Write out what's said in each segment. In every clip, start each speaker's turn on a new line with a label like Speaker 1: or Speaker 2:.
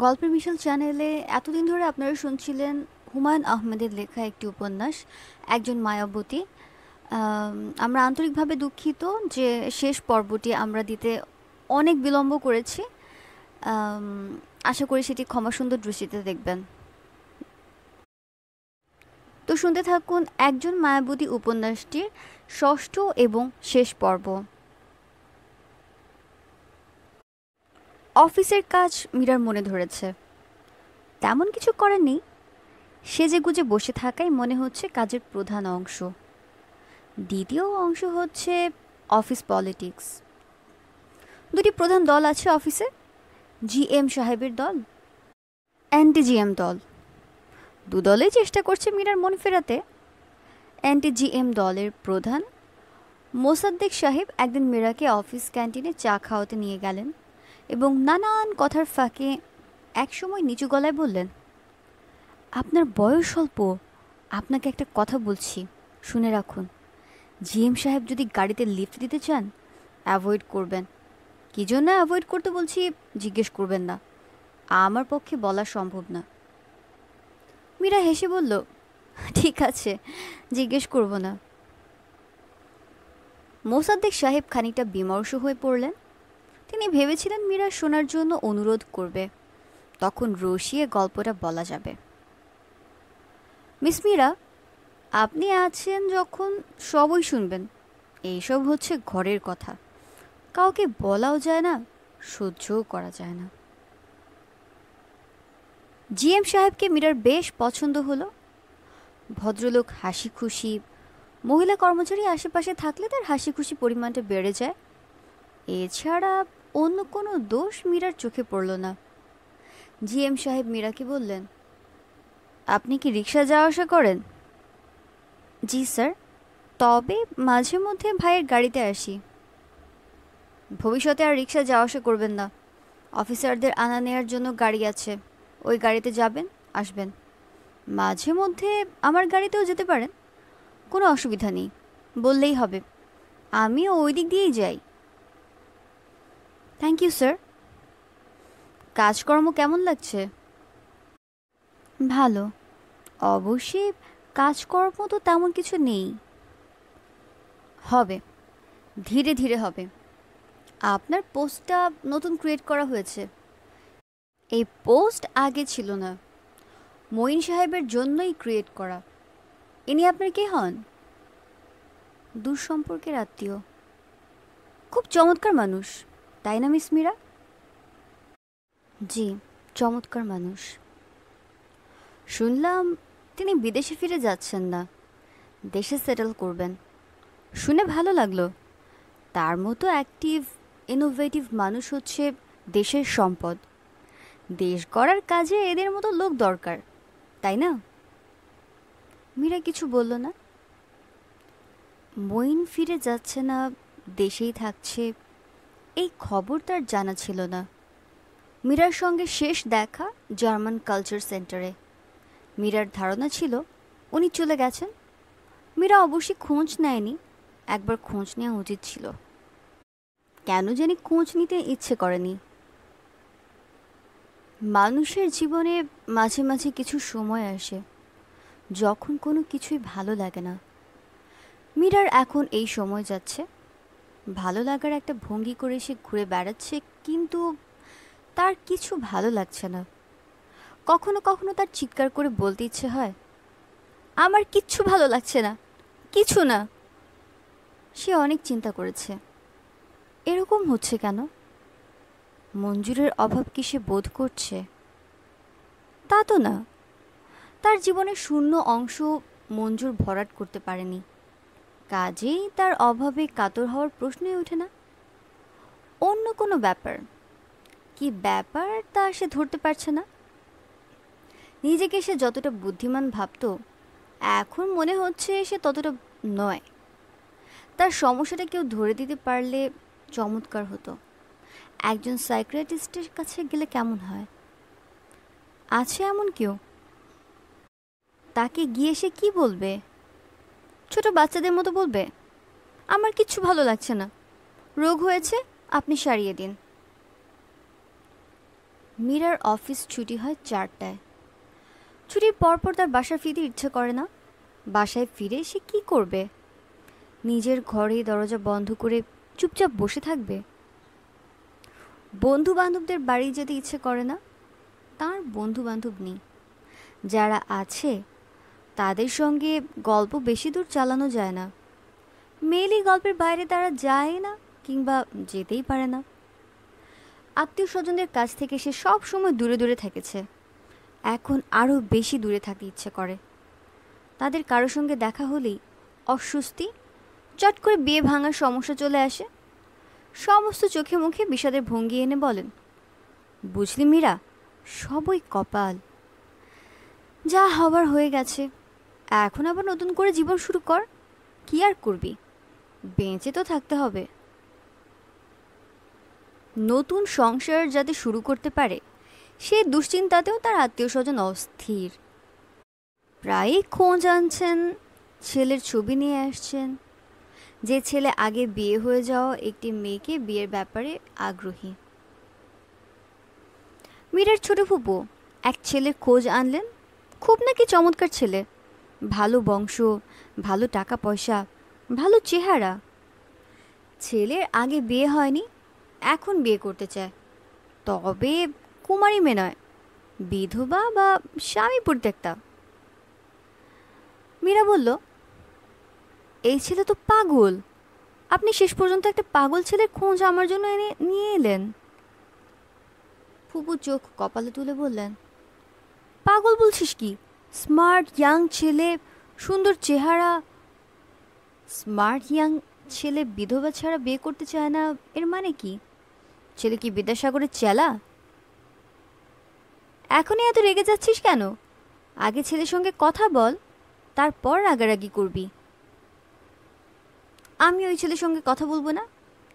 Speaker 1: গল্পের মিশেল চ্যানেলে এতদিন ধরে আপনারা শুনছিলেন হুমায়ুন আহমেদের লেখা একটি উপন্যাস একজন মায়াবতী। আম, আমরা আন্তরিকভাবে দুঃখিত যে শেষ পর্বটি আমরা দিতে অনেক বিলম্ব করেছি। আম, আশা করি সেটি ক্ষমাসুন্দর দৃষ্টিতে দেখবেন। তো শুনতে থাকুন একজন মায়াবতী উপন্যাসটির ষষ্ঠ এবং শেষ পর্ব। অফিসের কাজ মীরার মনে ধরেছে। তেমন কিছু করেনি, সেজেগুজে বসে থাকাই মনে হচ্ছে কাজের প্রধান অংশ। দ্বিতীয় অংশ হচ্ছে অফিস পলিটিক্স। দুটি প্রধান দল আছে অফিসে, জিএম সাহেবের দল, অ্যান্টি জিএম দল। দু দলেই চেষ্টা করছে মীরার মন ফেরাতে। অ্যান্টি জিএম দলের প্রধান মোসাদ্দেক সাহেব একদিন মীরাকে অফিস ক্যান্টিনে চা খাওয়াতে নিয়ে গেলেন এবং নানান কথার ফাঁকে একসময় নিচু গলায় বললেন, আপনার বয়স অল্প, আপনাকে একটা কথা বলছি, শুনে রাখুন। জিএম সাহেব যদি গাড়িতে লিফট দিতে চান, অ্যাভয়েড করবেন। কী জন্য অ্যাভয়েড করতে বলছি জিজ্ঞেস করবেন না, আমার পক্ষে বলা সম্ভব না। মীরা হেসে বলল, ঠিক আছে, জিজ্ঞেস করব না। মোসাদ্দেক সাহেব খানিকটা বিমর্ষ হয়ে পড়লেন। তিনি ভেবেছিলেন মীরা শোনার জন্য অনুরোধ করবে, তখন রসিয়ে গল্পটা বলা যাবে। মিস মীরা, আপনি আছেন যখন সবই শুনবেন। এইসব হচ্ছে ঘরের কথা, কাউকে বলাও যায় না, সহ্যও করা যায় না। জিএম সাহেবকে মীরার বেশ পছন্দ হলো। ভদ্রলোক হাসি খুশি, মহিলা কর্মচারী আশেপাশে থাকলে তার হাসি খুশি পরিমাণটা বেড়ে যায়। এছাড়া অন্য কোনো দোষ মীরার চোখে পড়ল না। জিএম সাহেব মীরাকে বললেন, আপনি কি রিক্সা যাওয়া আসা করেন? জি স্যার, তবে মাঝে মধ্যে ভাইয়ের গাড়িতে আসি। ভবিষ্যতে আর রিক্সা যাওয়া আসা করবেন না। অফিসারদের আনা নেয়ার জন্য গাড়ি আছে, ওই গাড়িতে যাবেন আসবেন। মাঝে মধ্যে আমার গাড়িতেও যেতে পারেন, কোনো অসুবিধা নেই, বললেই হবে। আমিও ওই দিক দিয়েই যাই। Thank you sir. কাজকর্ম কেমন লাগছে? ভালো। অবশ্যই কাজকর্ম তো তেমন কিছু নেই। হবে, ধীরে ধীরে হবে। আপনার পোস্টটা নতুন ক্রিয়েট করা হয়েছে। এই পোস্ট আগে ছিল না, মঈন সাহেবের জন্যই ক্রিয়েট করা। ইনি আপনার কে হন? দূর সম্পর্কের আত্মীয়। খুব চমৎকার মানুষ, তাই না মিস মীরা? জি, চমৎকার মানুষ। শুনলাম তিনি বিদেশে ফিরে যাচ্ছেন না, দেশে সেটেল করবেন। শুনে ভালো লাগলো। তার মতো অ্যাক্টিভ, ইনোভেটিভ মানুষ হচ্ছে দেশের সম্পদ। দেশ গড়ার কাজে এদের মতো লোক দরকার, তাই না? মীরা কিছু বলল না। মঈন ফিরে যাচ্ছে না, দেশেই থাকছে, এই খবর তার জানা ছিল না। মীরার সঙ্গে শেষ দেখা জার্মান কালচার সেন্টারে। মীরার ধারণা ছিল উনি চলে গেছেন। মীরা অবশ্যই খোঁজ নেয়নি, একবার খোঁজ নেওয়া উচিত ছিল। কেন জানি খোঁজ নিতে ইচ্ছে করেনি। মানুষের জীবনে মাঝে মাঝে কিছু সময় আসে যখন কোনো কিছুই ভালো লাগে না। মীরার এখন এই সময় যাচ্ছে। ভালো লাগার একটা ভঙ্গি করে সে ঘুরে বেড়াচ্ছে, কিন্তু তার কিছু ভালো লাগছে না। কখনো কখনো তার চিৎকার করে বলতে ইচ্ছে হয়, আমার কিচ্ছু ভালো লাগছে না, কিছু না। সে অনেক চিন্তা করেছে, এরকম হচ্ছে কেন? মঞ্জুরের অভাব কি সে বোধ করছে? তা তো না, তার জীবনের শূন্য অংশ মঞ্জুর ভরাট করতে পারেনি, কাজেই তার অভাবে কাতর হওয়ার প্রশ্নই ওঠে না। অন্য কোনো ব্যাপার, কি ব্যাপার তা সে ধরতে পারছে না। নিজেকে সে যতটা বুদ্ধিমান ভাবত, এখন মনে হচ্ছে সে ততটা নয়। তার সমস্যাটা কেউ ধরে দিতে পারলে চমৎকার হতো। একজন সাইকিয়াট্রিস্টের কাছে গেলে কেমন হয়? আছে এমন কেউ? তাকে গিয়ে সে কি বলবে? ছোট বাচ্চাদের মতো বলবে, আমার কিচ্ছু ভালো লাগছে না, রোগ হয়েছে, আপনি সারিয়ে দিন। মীরার অফিস ছুটি হয় 4টায়। ছুটির পরপর তার বাসা ফিরতে ইচ্ছে করে না। বাসায় ফিরে সে কি করবে? নিজের ঘরে দরজা বন্ধ করে চুপচাপ বসে থাকবে? বন্ধু বান্ধবদের বাড়ি যেতে ইচ্ছে করে না। তার বন্ধু বান্ধব নেই। যারা আছে তাদের সঙ্গে গল্প বেশি দূর চালানো যায় না। মেয়েলি গল্পের বাইরে তারা যায় না, কিংবা যেতেই পারে না। আত্মীয় স্বজনদের কাছ থেকে সে সব সময় দূরে দূরে থেকেছে। এখন আরও বেশি দূরে থাকতে ইচ্ছে করে। তাদের কারোর সঙ্গে দেখা হলেই অস্বস্তি, চট করে বিয়ে ভাঙার সমস্যা চলে আসে। সমস্ত চোখে মুখে বিষাদের ভঙ্গি এনে বলেন, বুঝলি মীরা, সবই কপাল। যা হবার হয়ে গেছে, এখন আবার নতুন করে জীবন শুরু কর। কি আর করবি, বেঁচে তো থাকতে হবে। নতুন সংসার যাতে শুরু করতে পারে সে দুশ্চিন্তাতেও তার আত্মীয় স্বজন অস্থির। প্রায়ই খোঁজ আনছেন, ছেলের ছবি নিয়ে আসছেন। যে ছেলে আগে বিয়ে হয়ে যাওয়া একটি মেয়েকে বিয়ের ব্যাপারে আগ্রহী। মীরার ছোট ফুপু এক ছেলের খোঁজ আনলেন। খুব নাকি চমৎকার ছেলে, ভালো বংশ, ভালো টাকা পয়সা, ভালো চেহারা। ছেলের আগে বিয়ে হয়নি, এখন বিয়ে করতে চায়। তবে কুমারী মেয়ে নয়, বিধবা বা স্বামী পরিত্যক্তা। মীরা বলল, এই ছেলে তো পাগল। আপনি শেষ পর্যন্ত একটা পাগল ছেলের খোঁজ আমার জন্য এনে নিয়ে এলেন। ফুপু চোখ কপালে তুলে বললেন, পাগল বলছিস কি? স্মার্ট ইয়াং ছেলে, সুন্দর চেহারা। স্মার্ট ইয়াং ছেলে বিধবা ছাড়া বিয়ে করতে চায় না, এর মানে কি? ছেলে কি বিদ্যাসাগরের চেলা? এখনই এত রেগে যাচ্ছিস কেন? আগে ছেলের সঙ্গে কথা বল, তারপর রাগারাগি করবি। আমি ওই ছেলের সঙ্গে কথা বলবো না,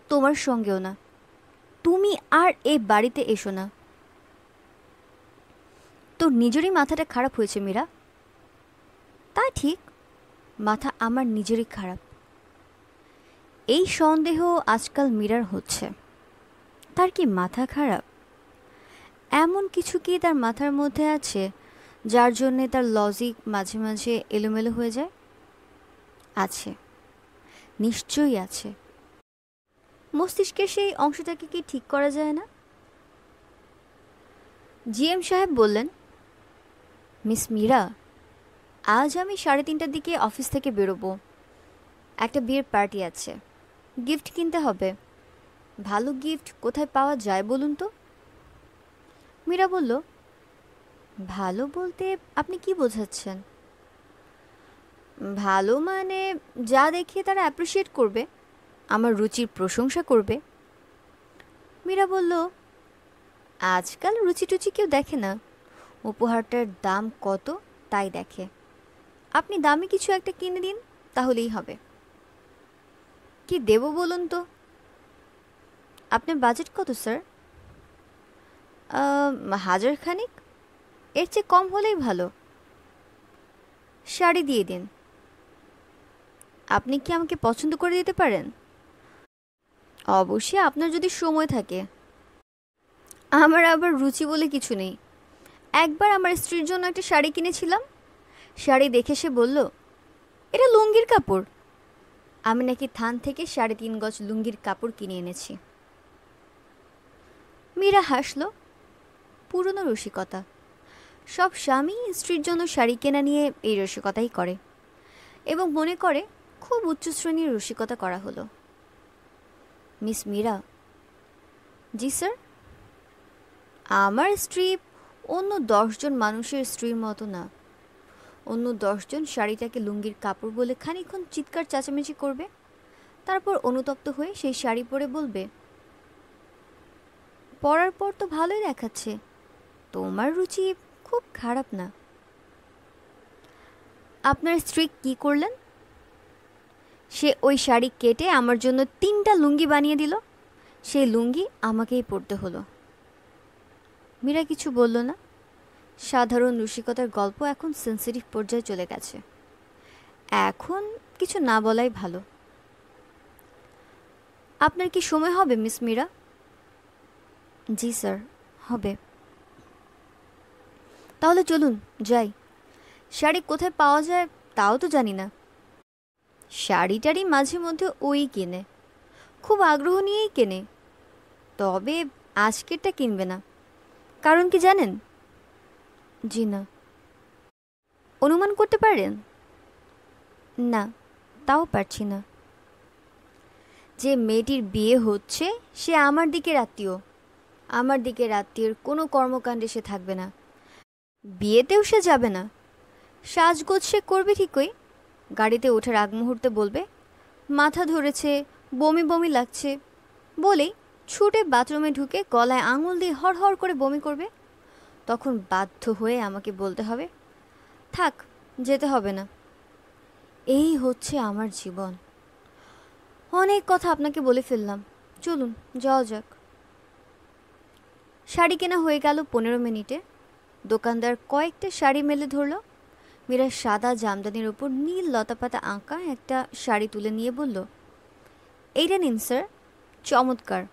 Speaker 1: তোমার সঙ্গেও না। তুমি আর এই বাড়িতে এসো না। তোর নিজেরই মাথাটা খারাপ হয়েছে মীরা। তা ঠিক, মাথা আমার নিজেরই খারাপ। এই সন্দেহ আজকাল মীরার হচ্ছে। তার কি মাথা খারাপ? এমন কিছু কি তার মাথার মধ্যে আছে যার জন্যে তার লজিক মাঝে মাঝে এলোমেলো হয়ে যায়? আছে, নিশ্চয়ই আছে। মস্তিষ্কের সেই অংশটাকে কি ঠিক করা যায় না? জিএম সাহেব বললেন, মিস মীরা, আজ আমি 3:30টার দিকে অফিস থেকে বেরোবো। একটা বিয়ের পার্টি আছে, গিফট কিনতে হবে। ভালো গিফট কোথায় পাওয়া যায় বলুন তো? মীরা বলল, ভালো বলতে আপনি কি বোঝাচ্ছেন? ভালো মানে যা দেখে তারা অ্যাপ্রিসিয়েট করবে, আমার রুচির প্রশংসা করবে। মীরা বলল, আজকাল রুচি টুচি কেউ দেখে না, উপহারটার দাম কত তাই দেখে। আপনি দামি কিছু একটা কিনে দিন, তাহলেই হবে। কি দেব বলুন তো? আপনার বাজেট কত স্যার? 1000 খানিক, এর চেয়ে কম হলেই ভালো। শাড়ি দিয়ে দিন। আপনি কি আমাকে পছন্দ করে দিতে পারেন? অবশ্যই, আপনার যদি সময় থাকে। আমার আবার রুচি বলে কিছু নেই। একবার আমার স্ত্রীর জন্য একটা শাড়ি কিনেছিলাম। শাড়ি দেখে সে বলল, এটা লুঙ্গির কাপড়। আমি নাকি থান থেকে 3.5 গজ লুঙ্গির কাপড় কিনে এনেছি। মীরা হাসল। পুরনো রসিকতা। সব স্বামী স্ত্রীর জন্য শাড়ি কেনা নিয়ে এই রসিকতাই করে, এবং মনে করে খুব উচ্চ শ্রেণীর রসিকতা করা হলো। মিস মীরা। জি স্যার। আমার স্ত্রী অন্য 10 জন মানুষের স্ত্রীর মতো না। অন্য 10 জন শাড়িটাকে লুঙ্গির কাপড় বলে খানিকক্ষণ চিৎকার চেঁচামেচি করবে, তারপর অনুতপ্ত হয়ে সেই শাড়ি পরে বলবে, পরার পর তো ভালোই দেখাচ্ছে, তোমার রুচি খুব খারাপ না। আপনার স্ত্রী কি করলেন? সে ওই শাড়ি কেটে আমার জন্য 3টা লুঙ্গি বানিয়ে দিল। সেই লুঙ্গি আমাকেই পরতে হলো। মীরা কিছু বলল না। সাধারণ রসিকতার গল্প এখন সেন্সিটিভ পর্যায়ে চলে গেছে। এখন কিছু না বলাই ভালো। আপনার কি সময় হবে মিস মীরা? জি স্যার, হবে। তাহলে চলুন যাই। শাড়ি কোথায় পাওয়া যায় তাও তো জানি না। শাড়ি টাড়ি মাঝে মধ্যে ওই কেনে, খুব আগ্রহ নিয়েই কেনে, তবে আজকেরটা কিনবে না। কারণ কি জানেন? জি না। অনুমান করতে পারেন? না, তাও পারছি না। যে মেয়েটির বিয়ে হচ্ছে সে আমার দিকের আত্মীয়। আমার দিকের আত্মীয়ের কোনো কর্মকাণ্ডে সে থাকবে না, বিয়েতেও সে যাবে না। সাজগোজ সে করবে ঠিকই, গাড়িতে ওঠার আগ মুহূর্তে বলবে মাথা ধরেছে, বমি বমি লাগছে, বলেই ছুটে বাথরুমে ঢুকে গলায় আঙুল দিয়ে হড়হড় করে বমি করবে। তখন বাধ্য হয়ে আমাকে বলতে হবে থাক, যেতে হবে না। এই হচ্ছে আমার জীবন। অনেক কথা আপনাকে বলে ফেললাম, চলুন যাওয়া যাক। শাড়ি কেনা হয়ে গেল 15 মিনিটে। দোকানদার কয়েকটা শাড়ি মেলে ধরল। মীরা সাদা জামদানির ওপর নীল লতাপাতা আঁকা একটা শাড়ি তুলে নিয়ে বলল, এইটা নিন স্যার, চমৎকার।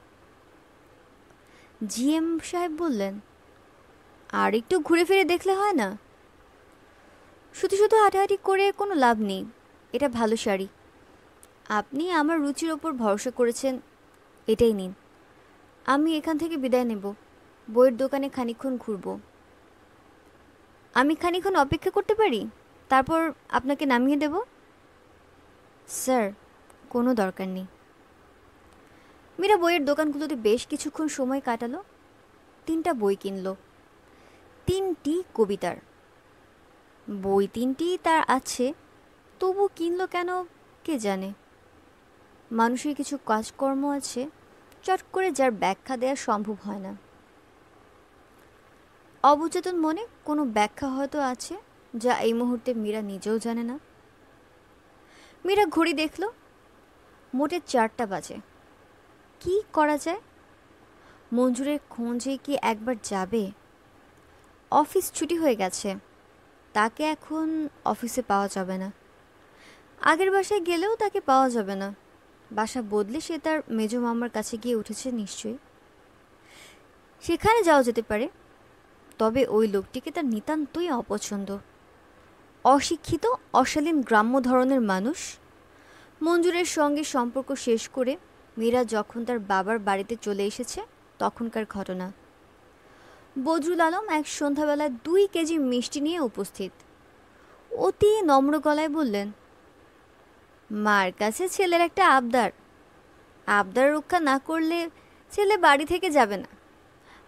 Speaker 1: জিএম সাহেব বললেন, আর একটু ঘুরে ফিরে দেখলে হয় না? শুধু শুধু হাঁটাহাঁটি করে কোনো লাভ নেই, এটা ভালো শাড়ি। আপনি আমার রুচির ওপর ভরসা করেছেন, এটাই নিন। আমি এখান থেকে বিদায় নেব, বইয়ের দোকানে খানিকক্ষণ ঘুরব। আমি খানিকক্ষণ অপেক্ষা করতে পারি, তারপর আপনাকে নামিয়ে দেব। স্যার, কোনো দরকার নেই। মীরা বইয়ের দোকানগুলোতে বেশ কিছুক্ষণ সময় কাটালো। 3টা বই কিনল, 3টি কবিতার বই। 3টি তার আছে, তবু কিনল কেন কে জানে। মানুষের কিছু কাজকর্ম আছে চট করে যার ব্যাখ্যা দেওয়া সম্ভব হয় না। অবচেতন মনে কোনো ব্যাখ্যা হয়তো আছে যা এই মুহূর্তে মীরা নিজেও জানে না। মীরা ঘড়ি দেখল, মোটে 4টা বাজে। কি করা যায়? মঞ্জুরের খোঁজে কি একবার যাবে? অফিস ছুটি হয়ে গেছে, তাকে এখন অফিসে পাওয়া যাবে না। আগের বাসায় গেলেও তাকে পাওয়া যাবে না, বাসা বদলে সে তার মেজো মামার কাছে গিয়ে উঠেছে নিশ্চয়ই। সেখানে যাওয়া যেতে পারে, তবে ওই লোকটিকে তার নিতান্তই অপছন্দ। অশিক্ষিত, অশালীন, গ্রাম্য ধরনের মানুষ। মঞ্জুরের সঙ্গে সম্পর্ক শেষ করে মীরা যখন তার বাবার বাড়িতে চলে এসেছে তখনকার ঘটনা। বদরুল আলম এক সন্ধ্যাবেলায় 2 কেজি মিষ্টি নিয়ে উপস্থিত। অতি নম্র গলায় বললেন, মার কাছে ছেলের একটা আবদার, আবদার রক্ষা না করলে ছেলে বাড়ি থেকে যাবে না,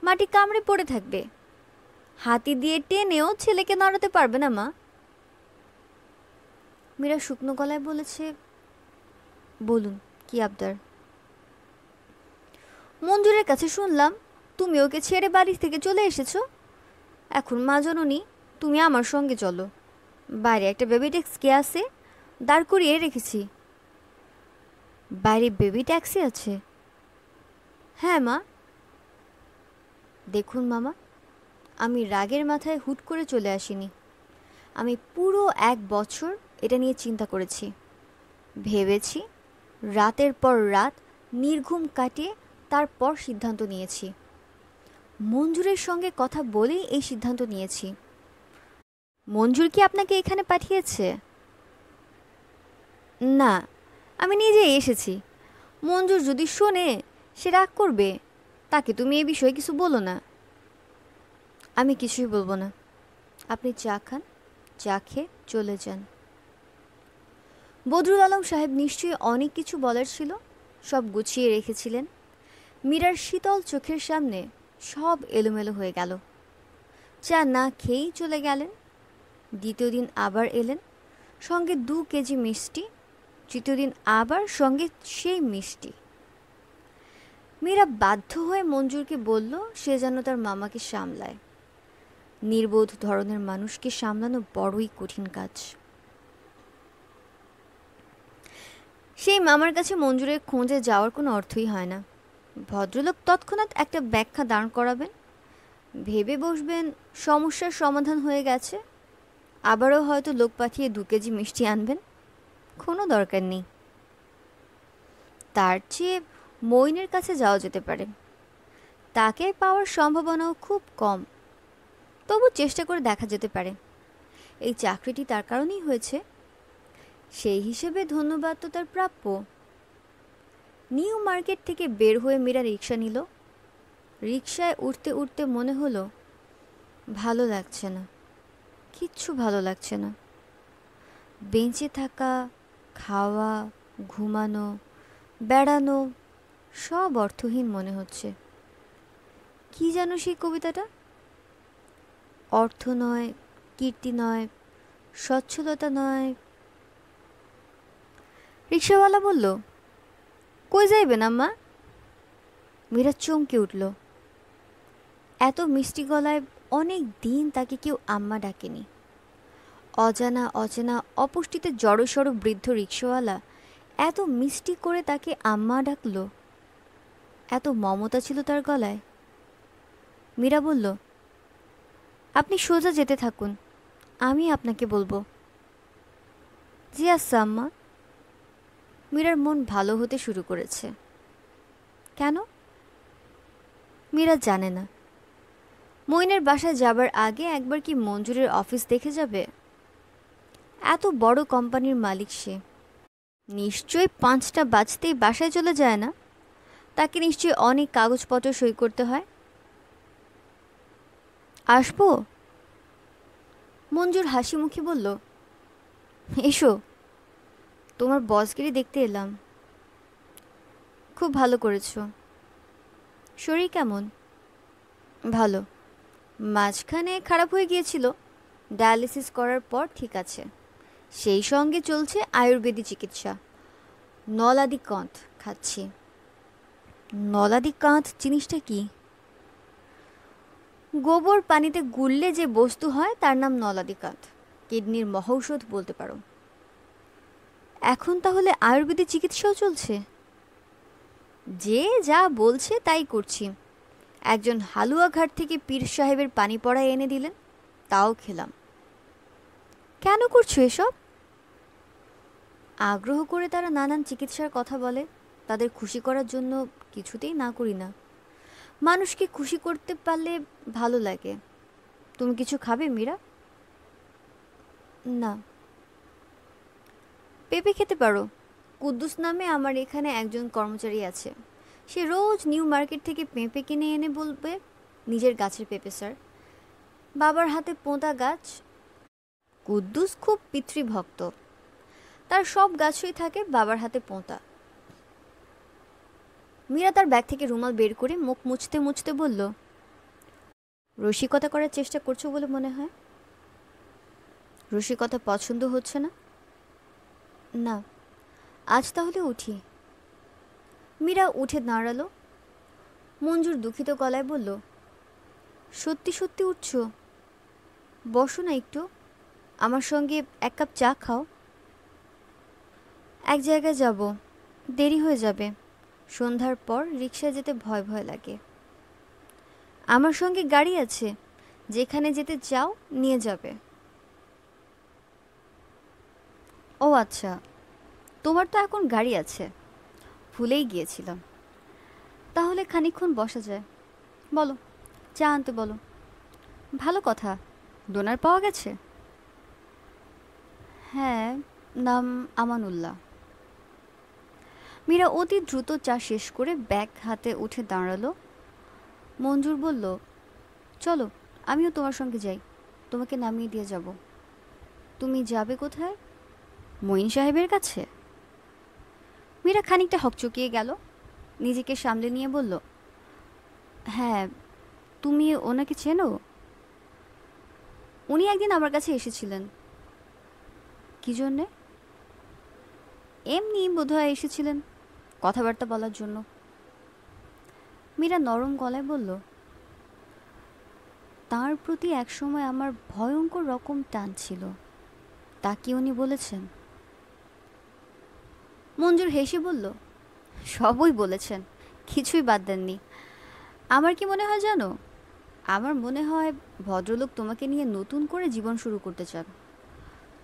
Speaker 1: মাটি কামড়ে পড়ে থাকবে, হাতি দিয়ে টেনেও ছেলেকে নড়াতে পারবে না মা। মীরা শুকনো গলায় বলেছে, বলুন কি আবদার। মঞ্জুরের কাছে শুনলাম তুমি ওকে ছেড়ে বাড়ি থেকে চলে এসেছো, এখন মা জননী তুমি আমার সঙ্গে চলো, বাইরে একটা বেবি ট্যাক্সি আছে, দাঁড় করিয়ে রেখেছি। বাইরে বেবি ট্যাক্সি আছে? হ্যাঁ মা। দেখুন মামা, আমি রাগের মাথায় হুট করে চলে আসিনি। আমি পুরো 1 বছর এটা নিয়ে চিন্তা করেছি, ভেবেছি, রাতের পর রাত নির্ঘুম কাটিয়ে তারপর সিদ্ধান্ত নিয়েছি। মঞ্জুরের সঙ্গে কথা বলেই এই সিদ্ধান্ত নিয়েছি। মঞ্জুর কি আপনাকে এখানে পাঠিয়েছে? না, আমি নিজেই এসেছি। মঞ্জুর যদি শোনে সে রাগ করবে, তাকে তুমি এ বিষয়ে কিছু বলো না। আমি কিছুই বলবো না, আপনি চা খান, চা খেয়ে চলে যান। বদরুল আলম সাহেব নিশ্চয়ই অনেক কিছু বলার ছিল, সব গুছিয়ে রেখেছিলেন। মীরার শীতল চোখের সামনে সব এলোমেলো হয়ে গেল। চা না খেয়েই চলে গেলেন। দ্বিতীয় দিন আবার এলেন, সঙ্গে 2 কেজি মিষ্টি। তৃতীয় দিন আবার সঙ্গে সেই মিষ্টি। মীরা বাধ্য হয়ে মঞ্জুরকে বলল সে যেন তার মামাকে সামলায়। নির্বোধ ধরনের মানুষকে সামলানো বড়ই কঠিন কাজ। সেই মামার কাছে মঞ্জুরের খোঁজে যাওয়ার কোনো অর্থই হয় না। ভদ্রলোক তৎক্ষণাৎ একটা ব্যাখ্যা দাঁড় করাবেন, ভেবে বসবেন সমস্যার সমাধান হয়ে গেছে, আবারও হয়তো লোক পাঠিয়ে 2 কেজি মিষ্টি আনবেন। কোনো দরকার নেই। তার চেয়ে মইনের কাছে যাওয়া যেতে পারে, তাকে পাওয়ার সম্ভাবনাও খুব কম। তবু চেষ্টা করে দেখা যেতে পারে। এই চাকরিটি তার কারণেই হয়েছে, সেই হিসেবে ধন্যবাদ তো তার প্রাপ্য। নিউ মার্কেট থেকে বের হয়ে মীরা রিক্সা নিল। রিক্সায় উঠতে উঠতে মনে হলো ভালো লাগছে না, কিচ্ছু ভালো লাগছে না। বেঞ্চে থাকা, খাওয়া, ঘুমানো, বেড়ানো সব অর্থহীন মনে হচ্ছে। কি যেন সেই কবিতাটা, অর্থ নয়, কীর্তি নয়, সচ্ছলতা নয়। রিক্সাওয়ালা বলল, কই যাইবেন আম্মা? মীরা চমকে উঠল। এত মিষ্টি গলায় অনেক দিন তাকে কেউ আম্মা ডাকেনি। অজানা অচেনা অপুষ্টিতে জড়সড় বৃদ্ধ রিক্সাওয়ালা এত মিষ্টি করে তাকে আম্মা ডাকল, এত মমতা ছিল তার গলায়। মীরা বলল, আপনি সোজা যেতে থাকুন, আমি আপনাকে বলবো। জি আচ্ছা আম্মা। মীরার মন ভালো হতে শুরু করেছে। কেন? মীরা জানে না। মইনের বাসায় যাবার আগে একবার কি মঞ্জুরের অফিস দেখে যাবে? এত বড় কোম্পানির মালিক সে, নিশ্চয়ই 5টা বাজতেই বাসায় চলে যায় না। তাকে নিশ্চয়ই অনেক কাগজপত্র সই করতে হয়। আসবো? মঞ্জুর হাসি মুখে বলল, এসো, তোমার বসগিরি দেখতে এলাম। খুব ভালো করেছো। শরীর কেমন? ভালো, মাঝখানে খারাপ হয়ে গিয়েছিল, ডায়ালিসিস করার পর ঠিক আছে। সেই সঙ্গে চলছে আয়ুর্বেদিক চিকিৎসা। নলাদি কাঁধ খাচ্ছি। নলাদি কাঁধ জিনিসটা কি? গোবর পানিতে গুললে যে বস্তু হয় তার নাম নলাদি কাঁধ। কিডনির মহৌষধ বলতে পারো। এখন তাহলে আয়ুর্বেদিক চিকিৎসাও চলছে? যে যা বলছে তাই করছি। একজন হালুয়া ঘাট থেকে পীর সাহেবের পানি পড়া এনে দিলেন, তাও খেলাম। কেন করছো এসব? আগ্রহ করে তারা নানান চিকিৎসার কথা বলে, তাদের খুশি করার জন্য কিছুতেই না করি না। মানুষকে খুশি করতে পারলে ভালো লাগে। তুমি কিছু খাবে মীরা? না। পেঁপে খেতে পারো। কুদ্দুস নামে আমার এখানে একজন কর্মচারী আছে, সে রোজ নিউ মার্কেট থেকে পেঁপে কিনে এনে বলবে নিজের গাছের পেঁপে স্যার, বাবার হাতে পোঁতা গাছ। কুদ্দুস খুব পিতৃভক্ত, তার সব গাছই থাকে বাবার হাতে পোঁতা। মীরা তার ব্যাগ থেকে রুমাল বের করে মুখ মুছতে মুছতে বলল, রসিকতা করার চেষ্টা করছো বলে মনে হয়। রসিকতা পছন্দ হচ্ছে না? না। আজ তাহলে উঠি। মীরা উঠে দাঁড়ালো। মঞ্জুর দুঃখিত গলায় বলল, সত্যি সত্যি উঠছো? বসো না একটু, আমার সঙ্গে এক কাপ চা খাও। এক জায়গায় যাব, দেরি হয়ে যাবে। সন্ধ্যার পর রিকশায় যেতে ভয় ভয় লাগে। আমার সঙ্গে গাড়ি আছে, যেখানে যেতে চাও নিয়ে যাবে। ও আচ্ছা, তোমার তো এখন গাড়ি আছে, ভুলেই গিয়েছিলাম। তাহলে খানিকক্ষণ বসা যায়। বলো, চা আনতে বলো। ভালো কথা, ডোনার পাওয়া গেছে? হ্যাঁ, নাম আমানুল্লাহ। মীরা অতি দ্রুত চা শেষ করে ব্যাগ হাতে উঠে দাঁড়ালো। মঞ্জুর বলল, চলো আমিও তোমার সঙ্গে যাই, তোমাকে নামিয়ে দিয়ে যাব। তুমি যাবে কোথায়? মঈন সাহেবের কাছে। মীরা খানিকটা হকচকিয়ে গেল, নিজেকে সামলে নিয়ে বলল, হ্যাঁ, তুমি ওনাকে চেনো? উনি একদিন আমার কাছে এসেছিলেন। কি জন্যে? এমনি বোধহয় এসেছিলেন, কথাবার্তা বলার জন্য। মীরা নরম গলায় বলল, তার প্রতি একসময় আমার ভয়ঙ্কর রকম টান ছিল, তা কি উনি বলেছেন? মঞ্জুর হেসে বলল, সবই বলেছেন, কিছুই বাদ দেননি। আমার কি মনে হয় জানো? আমার মনে হয় ভদ্রলোক তোমাকে নিয়ে নতুন করে জীবন শুরু করতে চান।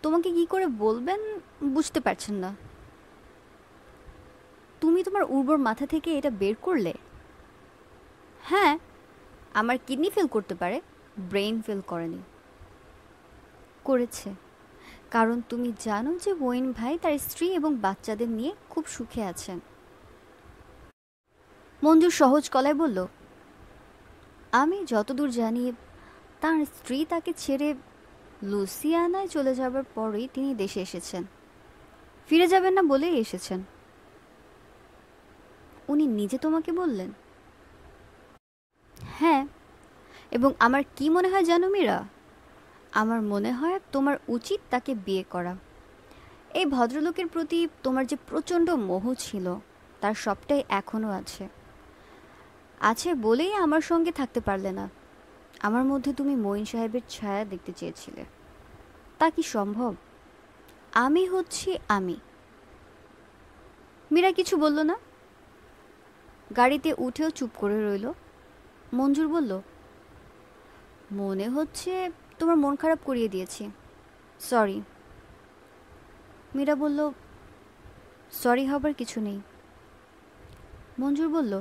Speaker 1: তোমাকে কি করে বলবেন বুঝতে পারছেন না। তুমি তোমার উর্বর মাথা থেকে এটা বের করলে? হ্যাঁ, আমার কিডনি ফেল করতে পারে, ব্রেন ফেল করেনি, করেছে। কারণ তুমি জানো যে মঈন ভাই তার স্ত্রী এবং বাচ্চাদের নিয়ে খুব সুখে আছেন। মঞ্জু সহজ গলায় বলল, আমি যতদূর জানি তার স্ত্রী তাকে ছেড়ে লুসিয়ানায় চলে যাবার পরেই তিনি দেশে এসেছেন। ফিরে যাবেন না বলেই এসেছেন। উনি নিজে তোমাকে বললেন? হ্যাঁ, এবং আমার কি মনে হয় জানো মীরা, আমার মনে হয় তোমার উচিত তাকে বিয়ে করা। এই ভদ্রলোকের প্রতি তোমার যে প্রচণ্ড মোহ ছিল তার সবটাই এখনও আছে। আছে বলেই আমার সঙ্গে থাকতে পারলে না। আমার মধ্যে তুমি মঈন সাহেবের ছায়া দেখতে চেয়েছিলে, তা কি সম্ভব? আমি হচ্ছি আমি। মীরা কিছু বলল না, গাড়িতে উঠেও চুপ করে রইল। মঞ্জুর বলল, মনে হচ্ছে তোমার মন খারাপ করিয়ে দিয়েছি, সরি। মীরা বলল, সরি হবার কিছু নেই। মঞ্জুর বলল,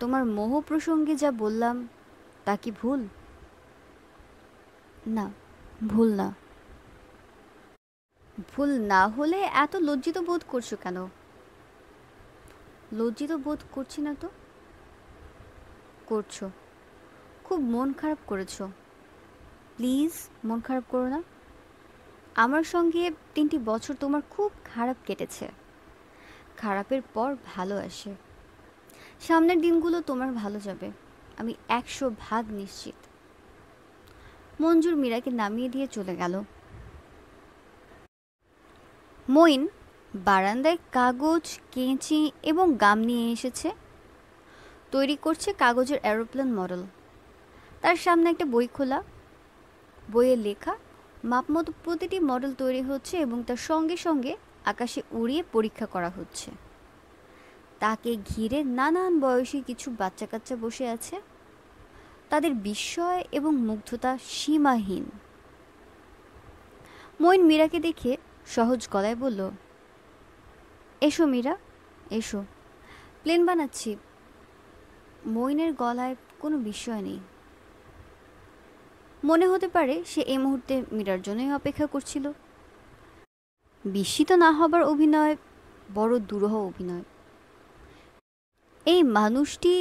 Speaker 1: তোমার মোহ প্রসঙ্গে যা বললাম তা কি ভুল? না, ভুল না। ভুল না হলে এত লজ্জিত বোধ করছো কেন? লজ্জিত বোধ করছি না তো। করছো, খুব মন খারাপ করেছো। প্লিজ মন খারাপ করো না। আমার সঙ্গে 3টি বছর তোমার খুব খারাপ কেটেছে। খারাপের পর ভালো আসে। সামনের দিনগুলো তোমার ভালো যাবে, আমি 100% নিশ্চিত। মঞ্জুর মীরাকে নামিয়ে দিয়ে চলে গেল। মঈন বারান্দায় কাগজ, কেঁচি এবং গাম নিয়ে এসেছে। তৈরি করছে কাগজের এরোপ্লেন মডেল। তার সামনে একটা বই খোলা, বইয়ে লেখা মাপমতো প্রতিটি মডেল তৈরি হচ্ছে এবং তার সঙ্গে সঙ্গে আকাশে উড়িয়ে পরীক্ষা করা হচ্ছে। তাকে ঘিরে নানান বয়সী কিছু বাচ্চা কাচ্চা বসে আছে। তাদের বিস্ময় এবং মুগ্ধতা সীমাহীন। মঈন মীরাকে দেখে সহজ গলায় বলল, এসো মীরা, এসো, প্লেন বানাচ্ছি। মঈনের গলায় কোনো বিস্ময় নেই। মনে হতে পারে সে এই মুহূর্তে মীরার জন্যই অপেক্ষা করছিল। বিস্মিত না হবার অভিনয় বড় দুরূহ অভিনয়। এই মানুষটি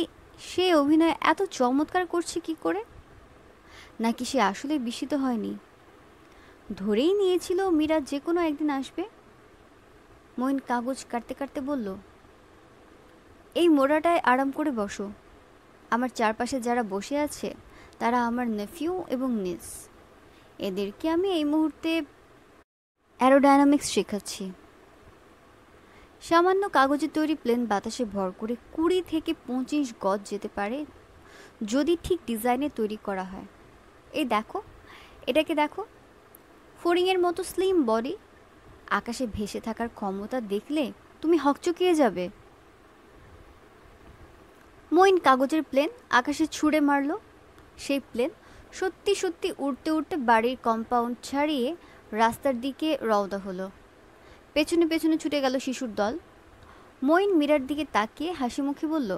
Speaker 1: সে অভিনয় এত চমৎকার করছে কি করে? নাকি সে আসলে বিস্মিত হয়নি, ধরেই নিয়েছিল মীরা যে কোনো একদিন আসবে? মঈন কাগজ কাটতে কাটতে বলল, এই মোড়াটায় আরাম করে বসো। আমার চারপাশে যারা বসে আছে তারা আমার নেফিউ এবং নিস। এদেরকে আমি এই মুহূর্তে অ্যারোডাইনামিক্স শেখাচ্ছি। সামান্য কাগজের তৈরি প্লেন বাতাসে ভর করে 20 থেকে 25 গজ যেতে পারে যদি ঠিক ডিজাইনে তৈরি করা হয়। এই দেখো, এটাকে দেখো, ফড়িংয়ের মতো স্লিম বডি, আকাশে ভেসে থাকার ক্ষমতা দেখলে তুমি হকচকিয়ে যাবে। মঈন কাগজের প্লেন আকাশে ছুঁড়ে মারল। সেই প্লেন সত্যি সত্যি উড়তে উড়তে বাড়ির কম্পাউন্ড ছাড়িয়ে রাস্তার দিকে রওনা হলো। পেছনে পেছনে ছুটে গেল শিশুর দল। মঈন মীরার দিকে তাকিয়ে হাসি মুখে বলল,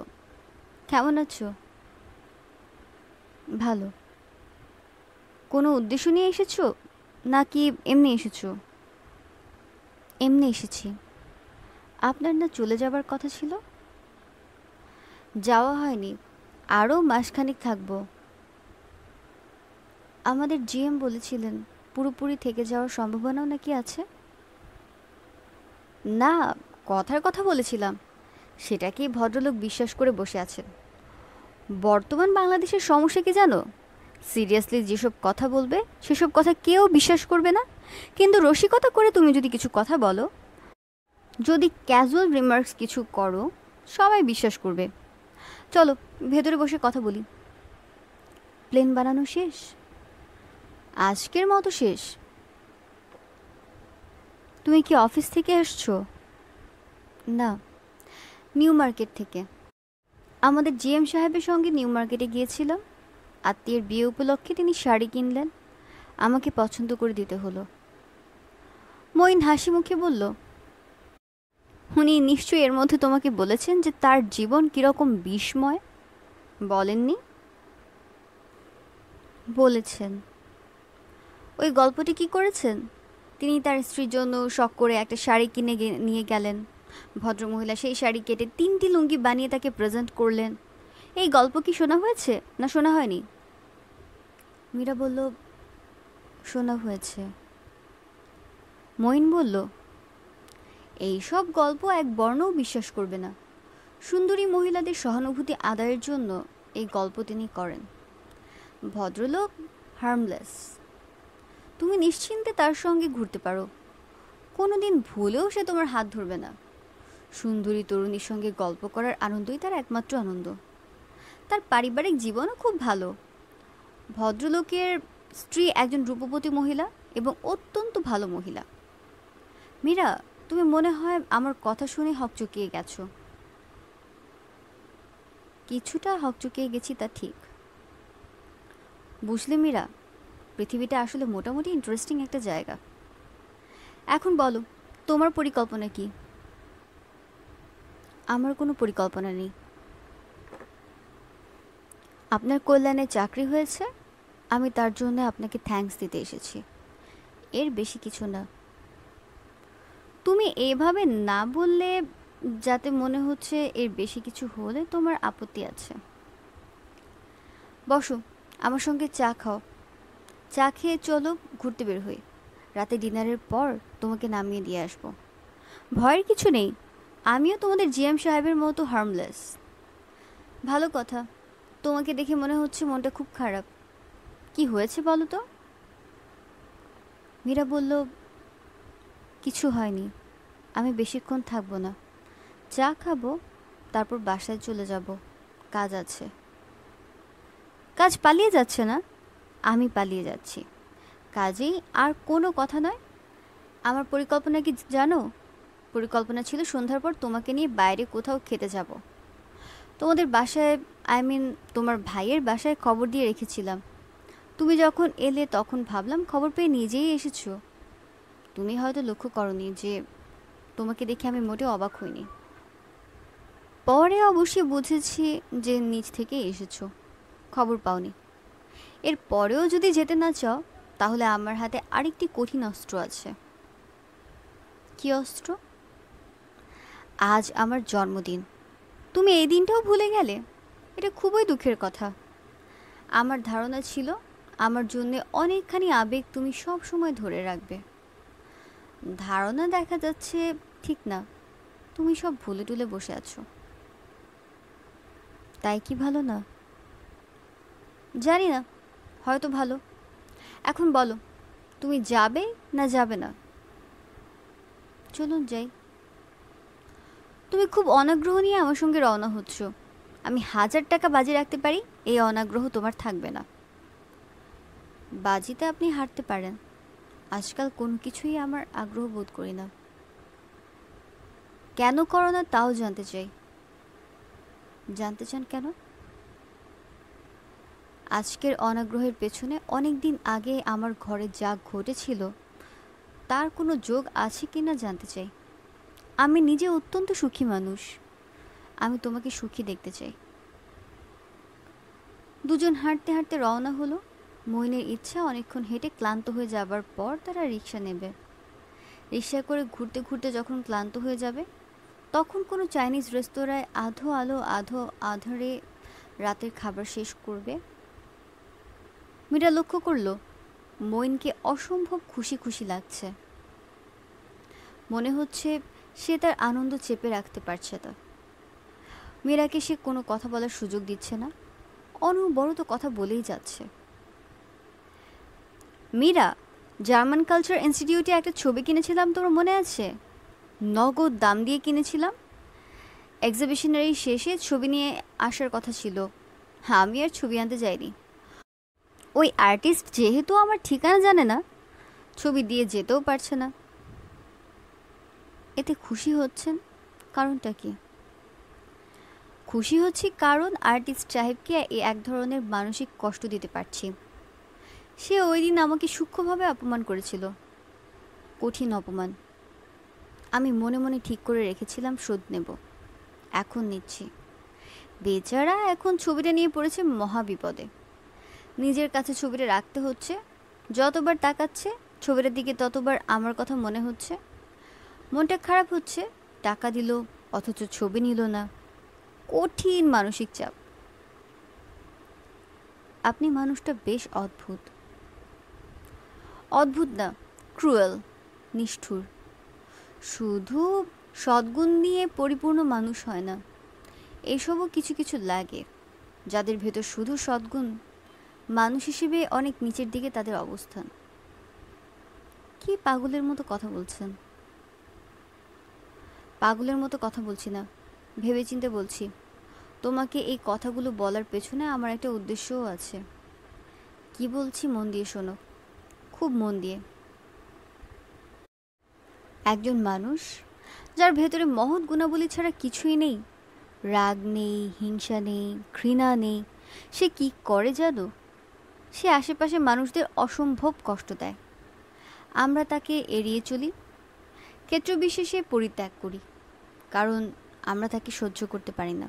Speaker 1: কেমন আছো? ভালো। কোনো উদ্দেশ্য নিয়ে এসেছো নাকি এমনি এসেছো? এমনি এসেছি। আপনার না চলে যাবার কথা ছিল? যাওয়া হয়নি, আরও মাসখানেক থাকবো। আমাদের জিএম বলেছিলেন পুরোপুরি থেকে যাওয়ার সম্ভাবনাও নাকি আছে। না, কথার কথা বলেছিলাম। সেটাকেই ভদ্রলোক বিশ্বাস করে বসে আছেন। বর্তমান বাংলাদেশের সমস্যা কি জানো? সিরিয়াসলি যেসব কথা বলবে সেসব কথা কেউ বিশ্বাস করবে না, কিন্তু রসিকতা করে তুমি যদি কিছু কথা বলো, যদি ক্যাজুয়াল রিমার্কস কিছু করো, সবাই বিশ্বাস করবে। চলো ভেতরে বসে কথা বলি। প্লেন বানানো শেষ, আজকের মতো শেষ। তুমি কি অফিস থেকে আসছো? না, নিউ মার্কেট থেকে। আমাদের জিএম সাহেবের সঙ্গে নিউ মার্কেটে গিয়েছিলাম। আত্মীয়ের বিয়ে উপলক্ষে তিনি শাড়ি কিনলেন, আমাকে পছন্দ করে দিতে হলো। মঈন হাসি মুখে বলল, উনি নিশ্চয়ই এর মধ্যে তোমাকে বলেছেন যে তার জীবন কীরকম বিস্ময়? বলেননি? বলেছেন। ওই গল্পটি কি করেছেন? তিনি তার স্ত্রীর জন্য শখ করে একটা শাড়ি কিনে নিয়ে গেলেন। ভদ্রমহিলা সেই শাড়ি কেটে 3টি লুঙ্গি বানিয়ে তাকে প্রেজেন্ট করলেন। এই গল্প কি শোনা হয়েছে না শোনা হয়নি? মীরা বলল, শোনা হয়েছে। মঈন বলল, এই সব গল্প এক বর্ণও বিশ্বাস করবে না। সুন্দরী মহিলাদের সহানুভূতি আদায়ের জন্য এই গল্প তিনি করেন। ভদ্রলোক হার্মলেস। তুমি নিশ্চিন্তে তার সঙ্গে ঘুরতে পারো। কোনোদিন ভুলেও সে তোমার হাত ধরবে না। সুন্দরী তরুণীর সঙ্গে গল্প করার আনন্দই তার একমাত্র আনন্দ। তার পারিবারিক জীবনও খুব ভালো। ভদ্রলোকের স্ত্রী একজন রূপবতী মহিলা এবং অত্যন্ত ভালো মহিলা। মীরা, তুমি মনে হয় আমার কথা শুনে হকচকিয়ে গেছো। কিছুটা হকচকিয়ে গেছি, তা ঠিক। বুঝলে মীরা, পৃথিবীটা আসলে মোটামুটি ইন্টারেস্টিং একটা জায়গা। এখন বলো, তোমার পরিকল্পনা কি? আমার কোনো পরিকল্পনা নেই। আপনার কল্যাণে চাকরি হয়েছে, আমি তার জন্য আপনাকে থ্যাঙ্কস দিতে এসেছি, এর বেশি কিছু না। তুমি এভাবে না বললে যাতে মনে হচ্ছে এর বেশি কিছু হলে তোমার আপত্তি আছে। বসো, আমার সঙ্গে চা খাও। চা খেয়ে চলো ঘুরতে বের হই। রাতে ডিনারের পর তোমাকে নামিয়ে দিয়ে আসবো। ভয়ের কিছু নেই, আমিও তোমাদের জিএম সাহেবের মতো হার্মলেস। ভালো কথা। তোমাকে দেখে মনে হচ্ছে মনটা খুব খারাপ। কি হয়েছে বলো তো? মীরা বলল, কিছু হয়নি। আমি বেশিক্ষণ থাকবো না। চা খাবো, তারপর বাসায় চলে যাব। কাজ আছে। কাজ পালিয়ে যাচ্ছে না, আমি পালিয়ে যাচ্ছি। কাজেই আর কোনো কথা নয়। আমার পরিকল্পনা কি জানো? পরিকল্পনা ছিল সন্ধ্যার পর তোমাকে নিয়ে বাইরে কোথাও খেতে যাব। তোমাদের বাসায়, তোমার ভাইয়ের বাসায় খবর দিয়ে রেখেছিলাম। তুমি যখন এলে তখন ভাবলাম খবর পেয়ে নিজেই এসেছো। তুমি হয়তো লক্ষ্য করনি যে তোমাকে দেখে আমি মোটেও অবাক হইনি। পরে অবশ্যই বুঝেছি যে নিজ থেকে এসেছো, খবর পাওনি। এর পরেও যদি যেতে না চাও, তাহলে আমার হাতে আরেকটি কঠিন অস্ত্র আছে। কি অস্ত্র? আজ আমার জন্মদিন। তুমি এই দিনটাও ভুলে গেলে? এটা খুবই দুঃখের কথা। আমার ধারণা ছিল আমার জন্য অনেকখানি আবেগ তুমি সব সময় ধরে রাখবে। ধারণা দেখা যাচ্ছে ঠিক না, তুমি সব ভুলে টুলে বসে আছো। তাই কি ভালো না? জানি না, হয়তো ভালো। এখন বলো, তুমি যাবে না যাবে না? চলুন যাই। তুমি খুব অনাগ্রহ নিয়ে আমার সঙ্গে রওনা হচ্ছ। আমি 1000 টাকা বাজি রাখতে পারি এই অনাগ্রহ তোমার থাকবে না। বাজিতে আপনি হারতে পারেন। আজকাল কোনো কিছুই আমার আগ্রহ বোধ করি না। কেন করো না তাও জানতে চাই। জানতে চান কেন? আজকের অনাগ্রহের পেছনে অনেক দিন আগে আমার ঘরে যা ঘটেছিল তার কোনো যোগ আছে কি না জানতে চাই। আমি নিজে অত্যন্ত সুখী মানুষ। আমি তোমাকে সুখী দেখতে চাই। দুজন হাঁটতে হাঁটতে রওনা হলো। মইনের ইচ্ছা অনেকক্ষণ হেঁটে ক্লান্ত হয়ে যাবার পর তারা রিক্সা নেবে। রিক্সা করে ঘুরতে ঘুরতে যখন ক্লান্ত হয়ে যাবে, তখন কোনো চাইনিজ রেস্তোরাঁয় আধো আলো আধো আধারে রাতের খাবার শেষ করবে। মীরা লক্ষ্য করল মইনকে অসম্ভব খুশি খুশি লাগছে। মনে হচ্ছে সে তার আনন্দ চেপে রাখতে পারছে না। মীরাকে সে কোনো কথা বলার সুযোগ দিচ্ছে না, অনবরত কথা বলেই যাচ্ছে। মীরা, জার্মান কালচার ইনস্টিটিউটে একটা ছবি কিনেছিলাম, তোমার মনে আছে? নগদ দাম দিয়ে কিনেছিলাম। এক্সিবিশনের শেষে ছবি নিয়ে আসার কথা ছিল। আমি আর ছবি আনতে যাইনি। ওই আর্টিস্ট যেহেতু আমার ঠিকানা জানে না, ছবি দিয়ে যেতেও পারছে না। এতে খুশি হচ্ছেন, কারণটা কি? খুশি হচ্ছি কারণ আর্টিস্ট সাহেবকে এক ধরনের মানসিক কষ্ট দিতে পারছি। সে ওই দিন আমাকে সূক্ষ্মভাবে অপমান করেছিল, কঠিন অপমান। আমি মনে মনে ঠিক করে রেখেছিলাম শোধ নেব। এখন নিচ্ছি। বেচারা এখন ছবিটা নিয়ে পড়েছে মহাবিপদে। নিজের কাছে ছবিটা রাখতে হচ্ছে, যতবার তাকাচ্ছে ছবিটার দিকে ততবার আমার কথা মনে হচ্ছে। মনটা খারাপ হচ্ছে, টাকা দিল অথচ ছবি নিল না। কঠিন মানসিক চাপ। আপনি মানুষটা বেশ অদ্ভুত। অদ্ভুত না, ক্রুয়েল, নিষ্ঠুর। শুধু সদ্গুণ নিয়ে পরিপূর্ণ মানুষ হয় না, এসবও কিছু কিছু লাগে। যাদের ভেতর শুধু সদ্গুণ, মানুষ হিসেবে অনেক নিচের দিকে তাদের অবস্থান। কি পাগলের মতো কথা বলছেন? পাগলের মতো কথা বলছি না, ভেবেচিন্তে বলছি। তোমাকে এই কথাগুলো বলার পেছনে আমার একটা উদ্দেশ্যও আছে। কি বলছি মন দিয়ে শোনো, খুব মন দিয়ে। একজন মানুষ যার ভেতরে মহৎ গুণাবলী ছাড়া কিছুই নেই, রাগ নেই, হিংসা নেই, ঘৃণা নেই, সে কি করে জানো? সে আশেপাশে মানুষদের অসম্ভব কষ্ট দেয়। আমরা তাকে এড়িয়ে চলি, ক্ষেত্রবিশেষে পরিত্যাগ করি, কারণ আমরা তাকে সহ্য করতে পারি না।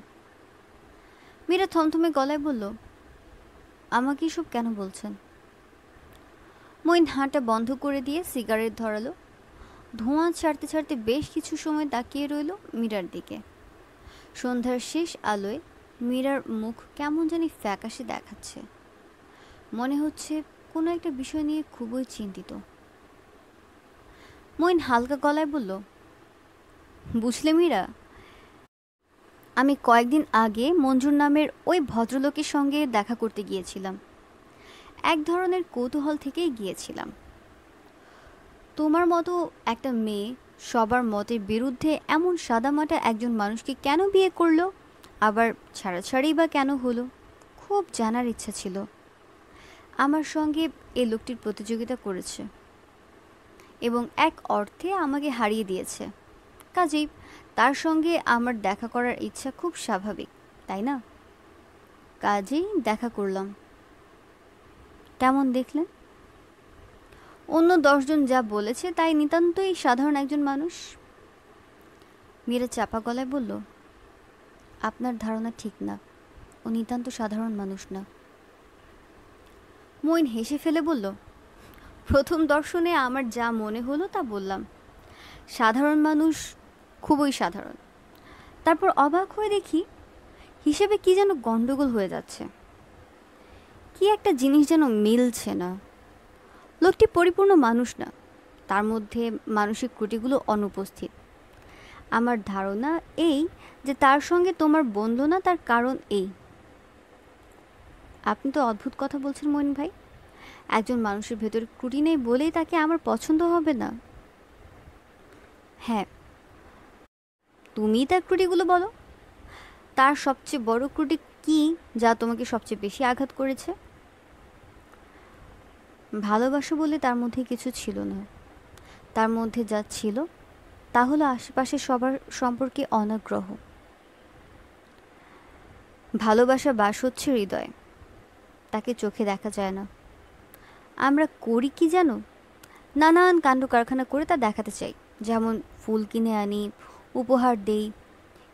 Speaker 1: মীরা থমথমে গলায় বলল, আমাকে এসব কেন বলছেন? মঈন হাঁটা বন্ধ করে দিয়ে সিগারেট ধরালো। ধোঁয়া ছাড়তে ছাড়তে বেশ কিছু সময় তাকিয়ে রইল মীরার দিকে। সন্ধ্যার শেষ আলোয় মীরার মুখ কেমন জানি ফ্যাকাশে দেখাচ্ছে। মনে হচ্ছে কোনো একটা বিষয় নিয়ে খুবই চিন্তিত। মঈন হালকা গলায় বলল, বুঝলে মীরা, আমি কয়েকদিন আগে মঞ্জুর নামের ওই ভদ্রলোকের সঙ্গে দেখা করতে গিয়েছিলাম। এক ধরনের কৌতূহল থেকেই গিয়েছিলাম। তোমার মতো একটা মেয়ে সবার মতের বিরুদ্ধে এমন সাদামাটা একজন মানুষকে কেন বিয়ে করলো, আবার ছাড়াছাড়ি বা কেন হলো, খুব জানার ইচ্ছা ছিল। আমার সঙ্গে এই লোকটির প্রতিযোগিতা করেছে এবং এক অর্থে আমাকে হারিয়ে দিয়েছে। কাজেই তার সঙ্গে আমার দেখা করার ইচ্ছা খুব স্বাভাবিক, তাই না? কাজেই দেখা করলাম। কেমন দেখলেন? অন্য 10 জন যা বলেছে তাই নিতান্তই সাধারণ একজন মানুষ। মীরা চাপা গলায় বলল, আপনার ধারণা ঠিক না, ও নিতান্ত সাধারণ মানুষ না। মঈন হেসে ফেলে বলল, প্রথম দর্শনে আমার যা মনে হলো তা বললাম। সাধারণ মানুষ, খুবই সাধারণ। তারপর অবাক হয়ে দেখি হিসেবে কি যেন গন্ডগোল হয়ে যাচ্ছে। কি একটা জিনিস যেন মিলছে না। লোকটি পরিপূর্ণ মানুষ না, তার মধ্যে মানসিক ত্রুটিগুলো অনুপস্থিত। আমার ধারণা এই যে তার সঙ্গে তোমার বন্ধু না, তার কারণ এই। আপনি তো অদ্ভুত কথা বলছেন মঈন ভাই। একজন মানুষের ভেতরে ত্রুটি নেই বলেই তাকে আমার পছন্দ হবে না? হ্যাঁ, তুমিই তার ত্রুটিগুলো বলো। তার সবচেয়ে বড় ত্রুটি কি যা তোমাকে সবচেয়ে বেশি আঘাত করেছে? ভালোবাসা বলে তার মধ্যে কিছু ছিল না। তার মধ্যে যা ছিল তা হলো আশেপাশে সবার সম্পর্কে অনাগ্রহ। ভালোবাসা বাস হচ্ছে হৃদয়ে, তাকে চোখে দেখা যায় না। আমরা করি কি জানো, নানান কাণ্ড কারখানা করে তা দেখাতে চাই। যেমন ফুল কিনে আনি, উপহার দেই।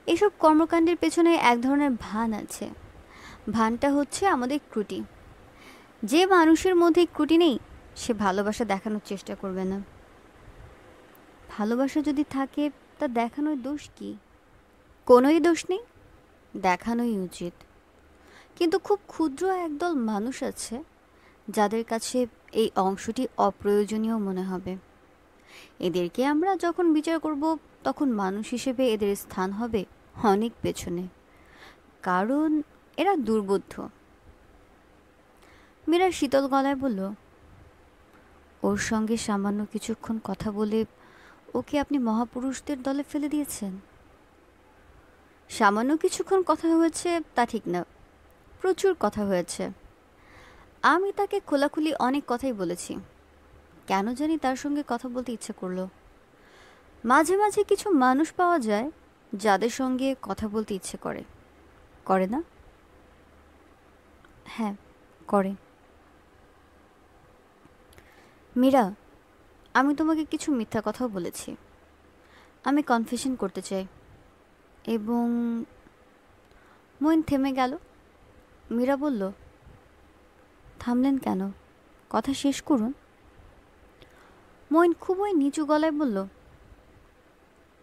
Speaker 1: এসব কর্মকাণ্ডের পেছনে এক ধরনের ভান আছে। ভানটা হচ্ছে আমাদের ত্রুটি। যে মানুষের মধ্যে ত্রুটি নেই সে ভালোবাসা দেখানোর চেষ্টা করবে না। ভালোবাসা যদি থাকে তা দেখানোর দোষ কি? কোনোই দোষ নেই, দেখানোই উচিত। কিন্তু খুব ক্ষুদ্র একদল মানুষ আছে যাদের কাছে এই অংশটি অপ্রয়োজনীয় মনে হবে। এদেরকে আমরা যখন বিচার করব তখন মানুষ হিসেবে এদের স্থান হবে অনেক পেছনে, কারণ এরা দুর্বোধ্য। মীরা শীতল গলায় বলল, ওর সঙ্গে সামান্য কিছুক্ষণ কথা বলে ওকে আপনি মহাপুরুষদের দলে ফেলে দিয়েছেন? সামান্য কিছুক্ষণ কথা হয়েছে তা ঠিক না, প্রচুর কথা হয়েছে। আমি তাকে খোলাখুলি অনেক কথাই বলেছি। কেন জানি তার সঙ্গে কথা বলতে ইচ্ছে করলো। মাঝে মাঝে কিছু মানুষ পাওয়া যায় যাদের সঙ্গে কথা বলতে ইচ্ছে করে, করে না? হ্যাঁ, করে। মীরা, আমি তোমাকে কিছু মিথ্যা কথাও বলেছি। আমি কনফেশন করতে চাই। এবং মঈন থেমে গেল। মীরা বলল, থামলেন কেন? কথা শেষ করুন। মইন খুবই নিচু গলায় বলল,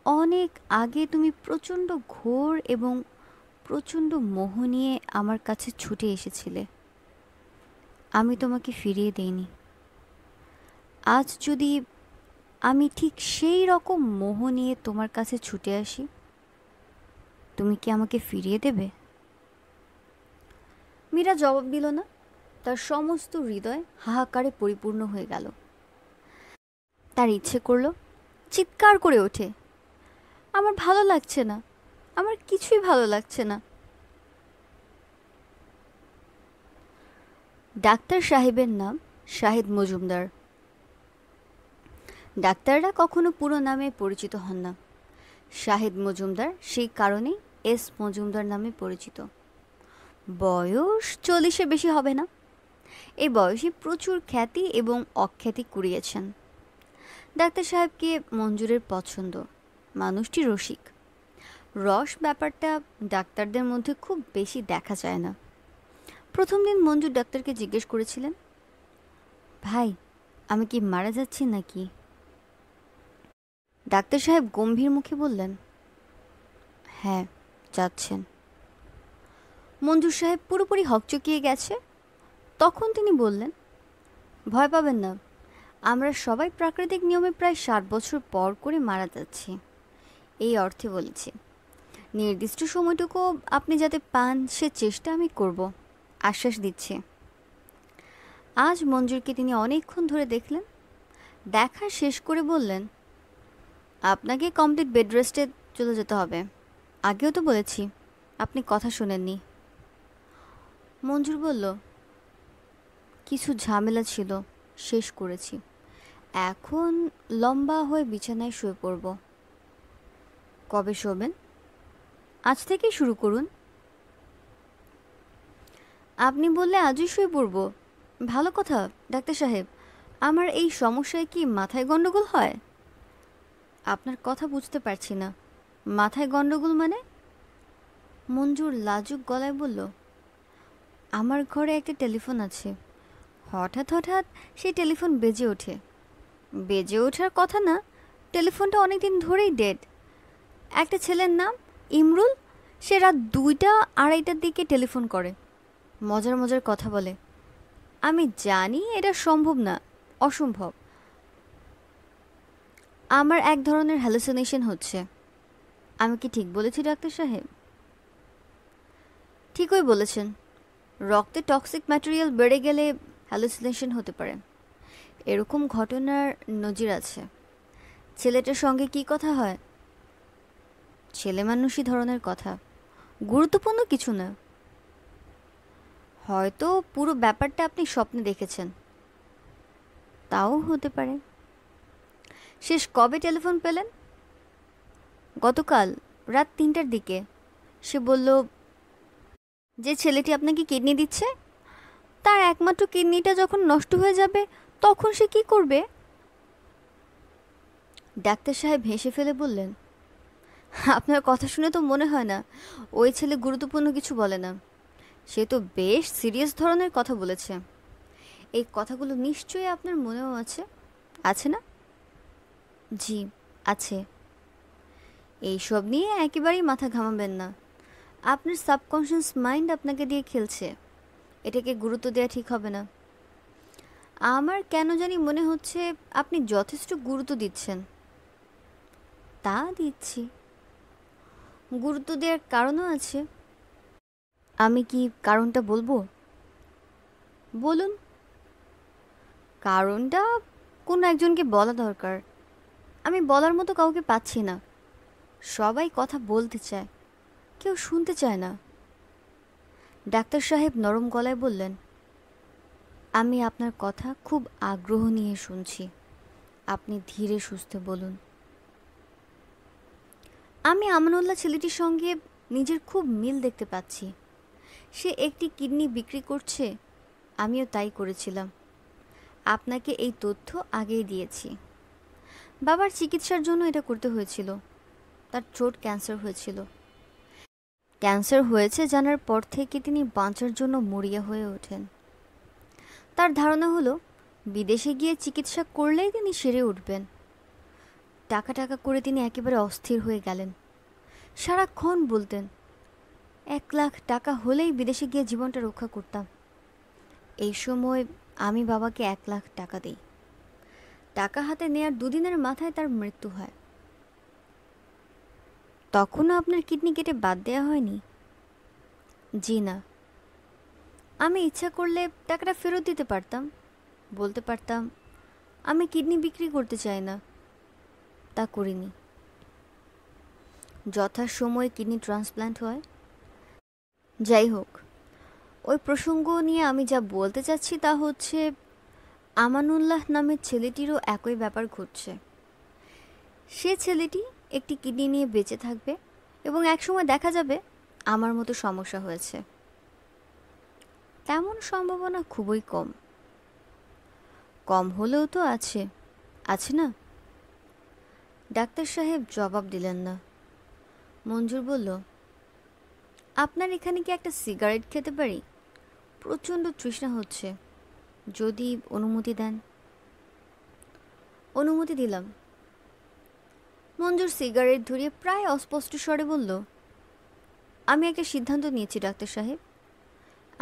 Speaker 1: অনেক আগে তুমি প্রচণ্ড ঘোর এবং প্রচণ্ড মোহ নিয়ে আমার কাছে ছুটে এসেছিলে। আমি তোমাকে ফিরিয়ে দেইনি। আজ যদি আমি ঠিক সেই রকম মোহ নিয়ে তোমার কাছে ছুটে আসি, তুমি কি আমাকে ফিরিয়ে দেবে? মীরা জবাব দিল না। তার সমস্ত হৃদয় হাহাকারে পরিপূর্ণ হয়ে গেল। তার ইচ্ছে করল চিৎকার করে ওঠে, আমার ভালো লাগছে না, আমার কিছুই ভালো লাগছে না। ডাক্তার সাহেবের নাম শাহিদ মজুমদার। ডাক্তাররা কখনো পুরো নামে পরিচিত হন না। শাহিদ মজুমদার সেই কারণেই এস মজুমদার নামে পরিচিত। বয়স 40-এ বেশি হবে না। এই বয়সে প্রচুর খ্যাতি এবং অখ্যাতি কুড়িয়েছেন। ডাক্তার সাহেবকে মঞ্জুরের পছন্দ। মানুষটি রসিক। রস ব্যাপারটা ডাক্তারদের মধ্যে খুব বেশি দেখা যায় না। প্রথম দিন মঞ্জুর ডাক্তারকে জিজ্ঞেস করেছিলেন, ভাই, আমি কি মারা যাচ্ছি নাকি? ডাক্তার সাহেব গম্ভীর মুখে বললেন, হ্যাঁ, যাচ্ছেন। মঞ্জুর সাহেব পুরোপুরি হকচকিয়ে গেছে। তখন তিনি বললেন, ভয় পাবেন না, আমরা সবাই প্রাকৃতিক নিয়মে প্রায় 60 বছর পর করে মারা যাচ্ছি। এই অর্থে বলেছি, নির্দিষ্ট সময়টুকু আপনি যাতে পান সে চেষ্টা আমি করব, আশ্বাস দিচ্ছি। আজ মঞ্জুরকে তিনি অনেকক্ষণ ধরে দেখলেন। দেখা শেষ করে বললেন, আপনাকে কমপ্লিট বেড রেস্টে চলে যেতে হবে। আগেও তো বলেছি, আপনি কথা শোনেননি। মঞ্জুর বলল, কিছু ঝামেলা ছিল, শেষ করেছি। এখন লম্বা হয়ে বিছানায় শুয়ে পড়ব। কবে শোবেন? আজ থেকেই শুরু করুন। আপনি বললে আজই শুয়ে পড়ব? ভালো কথা ডাক্তার সাহেব, আমার এই সমস্যায় কি মাথায় গন্ডগোল হয়? আপনার কথা বুঝতে পারছি না। মাথায় গন্ডগোল মানে? মঞ্জুর লাজুক গলায় বলল, আমার ঘরে একটা টেলিফোন আছে। হঠাৎ হঠাৎ সেই টেলিফোন বেজে ওঠে। বেজে ওঠার কথা না, টেলিফোনটা অনেকদিন ধরেই ডেড। একটা ছেলের নাম ইমরুল, সে রাত 2টা-2:30টার দিকে টেলিফোন করে, মজার মজার কথা বলে। আমি জানি এটা সম্ভব না, অসম্ভব। আমার এক ধরনের হ্যালুসিনেশন হচ্ছে। আমি কি ঠিক বলেছি ডাক্তার সাহেব? ঠিকই বলেছেন। রক্তে টক্সিক ম্যাটেরিয়াল বেড়ে গেলে হ্যালুসিনেশন হতে পারে। এরকম ঘটনার নজির আছে। ছেলেটার সঙ্গে কি কথা হয়? ছেলে মানুষই ধরনের কথা, গুরুত্বপূর্ণ কিছু না। হয়তো পুরো ব্যাপারটা আপনি স্বপ্নে দেখেছেন, তাও হতে পারে। শেষ কবে টেলিফোন পেলেন? গতকাল রাত 3টার দিকে। সে বলল, যে ছেলেটি আপনাকে কিডনি দিচ্ছে, তার একমাত্র কিডনিটা যখন নষ্ট হয়ে যাবে তখন সে কি করবে? ডাক্তার সাহেব হেসে ফেলে বললেন, আপনার কথা শুনে তো মনে হয় না ওই ছেলে গুরুত্বপূর্ণ কিছু বলে না। সে তো বেশ সিরিয়াস ধরনের কথা বলেছে। এই কথাগুলো নিশ্চয়ই আপনার মনেও আছে, আছে না? জি, আছে। এইসব নিয়ে একেবারেই মাথা ঘামাবেন না। আপনার সাবকনশিয়াস মাইন্ড আপনাকে দিয়ে খেলছে। এটাকে গুরুত্ব দেওয়া ঠিক হবে না। আমার কেন জানি মনে হচ্ছে আপনি যথেষ্ট গুরুত্ব দিচ্ছেন। তা দিচ্ছি, গুরুত্ব দেওয়ার কারণও আছে। আমি কি কারণটা বলবো? বলুন। কারণটা কোনো একজনকে বলা দরকার। আমি বলার মতো কাউকে পাচ্ছি না। সবাই কথা বলতে চায়, কেউ শুনতে চায় না। ডাক্তার সাহেব নরম গলায় বললেন, আমি আপনার কথা খুব আগ্রহ নিয়ে শুনছি। আপনি ধীরে সুস্থে বলুন। আমি আমানুল্লাহ ছেলেটির সঙ্গে নিজের খুব মিল দেখতে পাচ্ছি। সে একটি কিডনি বিক্রি করছে, আমিও তাই করেছিলাম। আপনাকে এই তথ্য আগেই দিয়েছি। বাবার চিকিৎসার জন্য এটা করতে হয়েছিল। তার থ্রোট ক্যান্সার হয়েছিল। ক্যান্সার হয়েছে জানার পর থেকে তিনি বাঁচার জন্য মরিয়া হয়ে ওঠেন। তার ধারণা হলো বিদেশে গিয়ে চিকিৎসা করলেই তিনি সেরে উঠবেন। টাকা টাকা করে তিনি একেবারে অস্থির হয়ে গেলেন। সারাক্ষণ বলতেন, 1,00,000 টাকা হলেই বিদেশে গিয়ে জীবনটা রক্ষা করতাম। এই সময় আমি বাবাকে 1,00,000 টাকা দিই। টাকা হাতে নেয়ার দুদিনের মাথায় তার মৃত্যু হয়। তখনও আপনার কিডনি কেটে বাদ দেওয়া হয়নি? জি না। আমি ইচ্ছা করলে টাকাটা ফেরত দিতে পারতাম, বলতে পারতাম আমি কিডনি বিক্রি করতে চাই না। তা করিনি। যথাসময়ে কিডনি ট্রান্সপ্ল্যান্ট হয়। যাই হোক, ওই প্রসঙ্গ নিয়ে আমি যা বলতে চাচ্ছি তা হচ্ছে, আমানুল্লাহ নামের ছেলেটিরও একই ব্যাপার ঘটছে। সে ছেলেটি একটি কিডনি নিয়ে বেঁচে থাকবে এবং একসময় দেখা যাবে আমার মতো সমস্যা হয়েছে। তেমন সম্ভাবনা খুবই কম। কম হলেও তো আছে, আছে না? ডাক্তার সাহেব জবাব দিলেন না। মঞ্জুর বলল, আপনার এখানে কি একটা সিগারেট খেতে পারি? প্রচণ্ড তৃষ্ণা হচ্ছে, যদি অনুমতি দেন। অনুমতি দিলাম। মঞ্জুর সিগারেট ধরিয়ে প্রায় অস্পষ্ট স্বরে বলল, আমি একটা সিদ্ধান্ত নিয়েছি ডাক্তার সাহেব,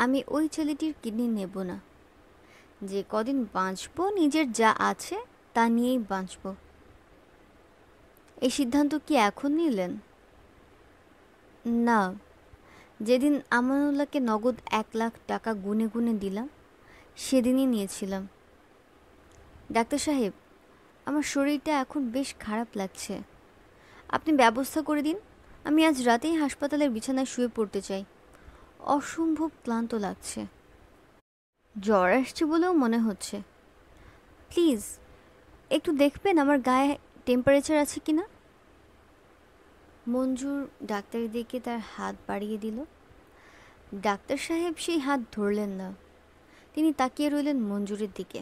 Speaker 1: আমি ওই ছেলেটির কিডনি নেব না। যে কদিন বাঁচব নিজের যা আছে তা নিয়েই বাঁচব। এই সিদ্ধান্ত কি এখন নিলেন? না, যেদিন আমানুল্লাহকে নগদ 1,00,000 টাকা গুনে গুনে দিলাম সেদিনই নিয়েছিলাম। ডাক্তার সাহেব, আমার শরীরটা এখন বেশ খারাপ লাগছে, আপনি ব্যবস্থা করে দিন। আমি আজ রাতেই হাসপাতালের বিছানায় শুয়ে পড়তে চাই। অসম্ভব ক্লান্ত লাগছে, জ্বর আসছে বলেও মনে হচ্ছে। প্লিজ একটু দেখবেন আমার গায়ে টেম্পারেচার আছে কি না। মঞ্জুর ডাক্তারের দিকে তার হাত বাড়িয়ে দিল। ডাক্তার সাহেব সেই হাত ধরলেন না, তিনি তাকিয়ে রইলেন মঞ্জুরের দিকে।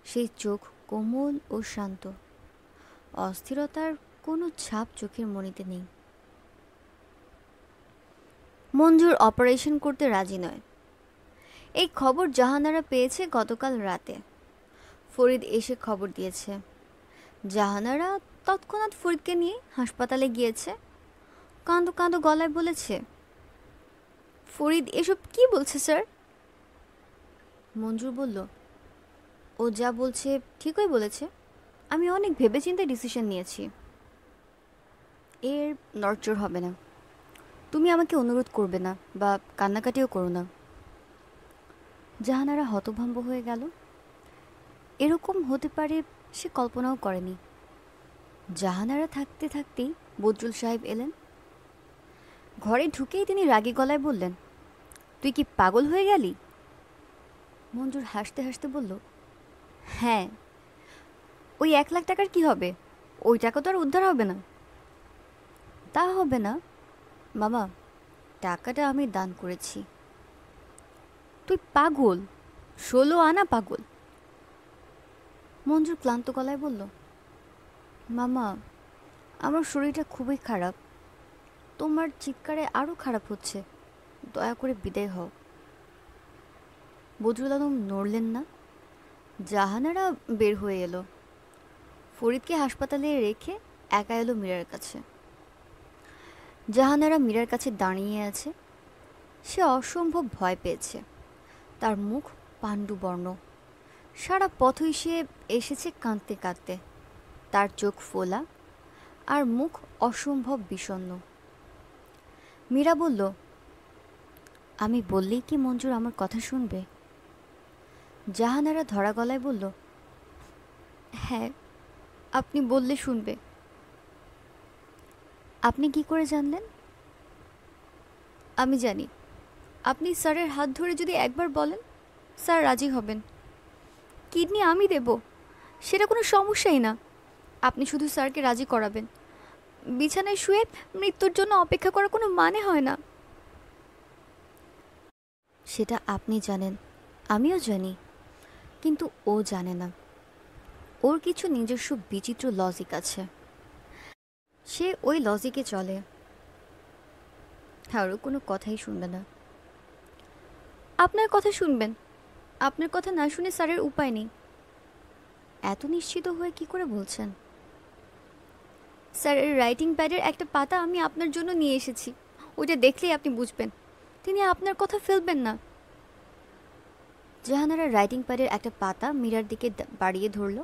Speaker 1: সেই চোখ কোমল ও শান্ত, অস্থিরতার কোনো ছাপ চোখের মণিতে নেই। মঞ্জুর অপারেশন করতে রাজি নয়। এই খবর জাহানারা পেয়েছে গতকাল রাতে। ফরিদ এসে খবর দিয়েছে। জাহানারা তৎক্ষণাৎ ফরিদকে নিয়ে হাসপাতালে গিয়েছে। কাঁদো কাঁদো গলায় বলেছে, ফরিদ এসব কি বলছে স্যার? মঞ্জুর বলল, ও যা বলছে ঠিকই বলেছে, আমি অনেক ভেবেচিন্তে ডিসিশন নিয়েছি। এর নড়চড় হবে না। তুমি আমাকে অনুরোধ করবে না বা কান্নাকাটিও করো না। জাহানারা হতভম্ব হয়ে গেল। এরকম হতে পারে সে কল্পনাও করেনি। জাহানারা থাকতে থাকতেই বদরুল সাহেব এলেন। ঘরে ঢুকেই তিনি রাগী গলায় বললেন, তুই কি পাগল হয়ে গেলি? মঞ্জুর হাসতে হাসতে বলল, হ্যাঁ। ওই 1,00,000 টাকার কি হবে? ওই টাকা তো আর উদ্ধার হবে না। তা হবে না বাবা, টাকাটা আমি দান করেছি। তুই পাগল, 16 আনা পাগল। মঞ্জুর ক্লান্ত গলায় বলল, মামা, আমার শরীরটা খুবই খারাপ, তোমার চিৎকারে আরও খারাপ হচ্ছে, দয়া করে বিদায় হও। বদরুল আলম নড়লেন না। জাহানারা বের হয়ে এলো। ফরিদকে হাসপাতালে রেখে একা এলো মীরার কাছে। জাহানারা মীরার কাছে দাঁড়িয়ে আছে। সে অসম্ভব ভয় পেয়েছে। তার মুখ পাণ্ডুবর্ণ। সারা পথই সে এসেছে কাঁদতে কাঁদতে। তার চোখ ফোলা আর মুখ অসম্ভব বিষণ্ণ। মীরা বলল, আমি বললেই কি মঞ্জুর আমার কথা শুনবে? জাহানারা ধরা গলায় বলল, হ্যাঁ, আপনি বললে শুনবে। আপনি কি করে জানলেন? আমি জানি, আপনি স্যারের হাত ধরে যদি একবার বলেন, স্যার রাজি হবেন। কিডনি আমি দেব, সেটা কোনো সমস্যাই না। আপনি শুধু স্যারকে রাজি করাবেন। বিছানায় শুয়ে মৃত্যুর জন্য অপেক্ষা করার কোনো মানে হয় না। সেটা আপনি জানেন, আমিও জানি, কিন্তু ও জানে না। ওর কিছু নিজস্ব বিচিত্র লজিক আছে, সে ওই লজিকে চলে। কারো কোনো কথাই শুনবে না। আপনার কথা শুনবেন, আপনার কথা না শুনে স্যারের উপায় নেই। এত নিশ্চিত হয়ে কি করে বলছেন? স্যারের রাইটিং প্যাডের একটা পাতা আমি আপনার জন্য নিয়ে এসেছি। ওইটা দেখলেই আপনি বুঝবেন। তিনি আপনার কথা ফেলবেন না। জাহানারা রাইটিং প্যাডের একটা পাতা মীরার দিকে বাড়িয়ে ধরল।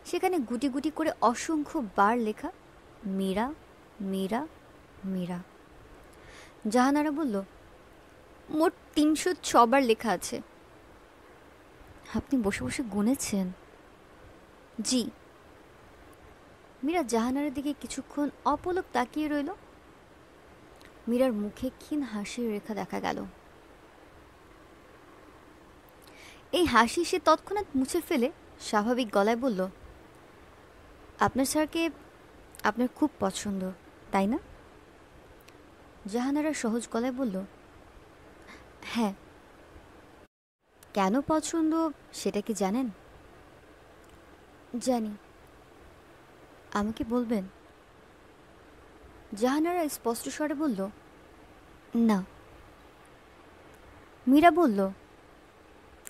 Speaker 1: সেখানে গুটি গুটি করে অসংখ্য বার লেখা মীরা, মীরা, মীরা। জাহানারা বলল, মোট ৩০৬ বার লেখা আছে। আপনি বসে বসে গুনেছেন? জি। মীরা জাহানারার দিকে কিছুক্ষণ অপলক তাকিয়ে রইল। মীরার মুখে ক্ষীণ হাসির রেখা দেখা গেল। এই হাসি সে তৎক্ষণাৎ মুছে ফেলে স্বাভাবিক গলায় বলল, আপনার স্যারকে আপনার খুব পছন্দ, তাই না? জাহানারা সহজ গলায় বলল, হ্যাঁ। কেন পছন্দ সেটা কি জানেন? জানি। আমাকে বলবেন? জাহানারা স্পষ্ট স্বরে বলল, না। মীরা বলল,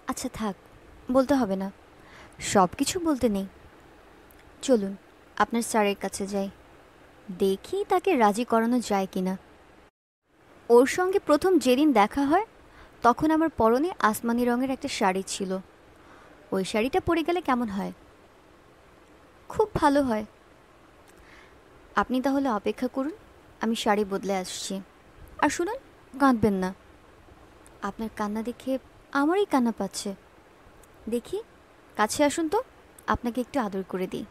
Speaker 1: আচ্ছা থাক, বলতে হবে না। সব কিছু বলতে নেই। চলুন আপনার স্যারের কাছে যাই, দেখি তাকে রাজি করানো যায় কিনা। ওর সঙ্গে প্রথম যেদিন দেখা হয় তখন আমার পরনে আসমানি রঙের একটা শাড়ি ছিল। ওই শাড়িটা পরে গেলে কেমন হয়? খুব ভালো হয়। আপনি তাহলে অপেক্ষা করুন, আমি শাড়ি বদলে আসছি। আর শুনুন, কাঁদবেন না। আপনার কান্না দেখে আমারই কান্না পাচ্ছে। দেখি, কাছে আসুন তো, আপনাকে একটু আদর করে দিই।